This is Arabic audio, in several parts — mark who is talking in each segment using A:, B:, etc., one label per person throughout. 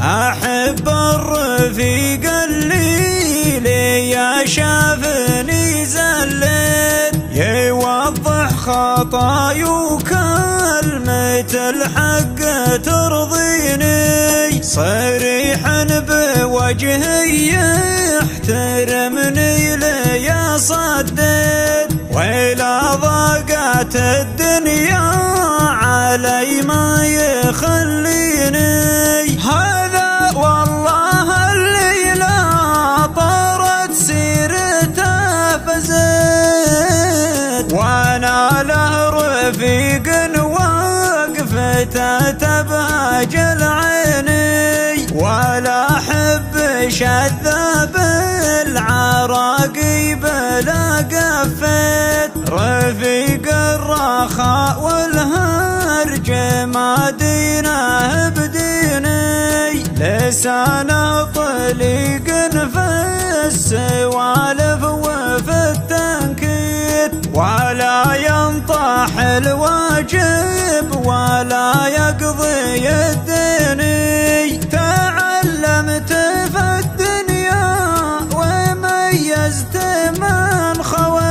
A: أحب الرفيق اللي يا شافني زلت، يوضح خطاي وكلمة الحق ترضيني، صريحا بوجهي يحترمني لي صدد، وإلى ضاقت الدنيا علي ما يخليني. هذا والله اللي لا طارت سيرته فزت، وانا له رفيق وقفته تبهج العيني، ولا احب شذاب العراقيب لا قفت، رفيق الرخاء والهرج ما دينه بديني، لسانه طليق في السوالف وفي التنكيت، ولا ينطح الواجب ولا يقضي الديني، تعلمت في الدنيا وميزت من خويت،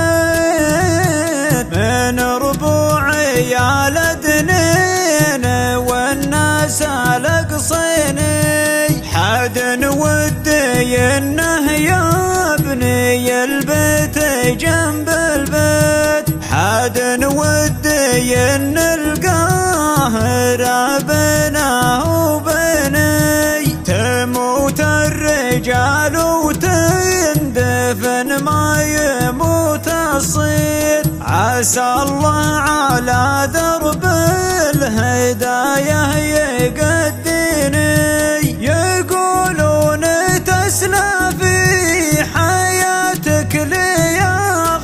A: من ربوعي على دنين والناس على قصيني، حد ودي انه يبني البيت جنب البيت، حد ودي ان القاهر بينه وبيني، تموت الرجال وتندفن ما يموت الصيد، عسى الله على درب الهداية يقدني، يقولون تسلى في حياتك لي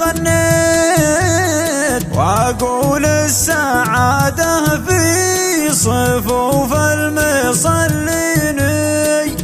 A: غنيت، واقول السعادة في صفوف المصلين،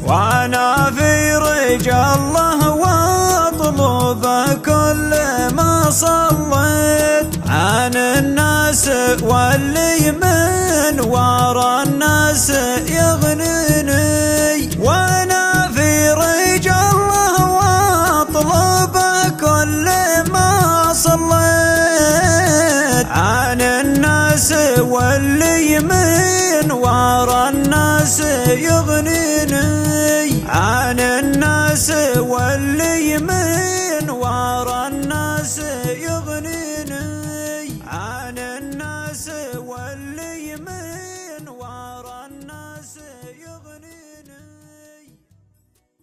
A: وانا في رجا الله واطلب كل ما صليت، عن الناس واللي من ورا الناس يغنيني، وانا في رجا الله واطلب كل ما صليت، عن الناس واللي من ورا الناس يغنيني، عن الناس واللي من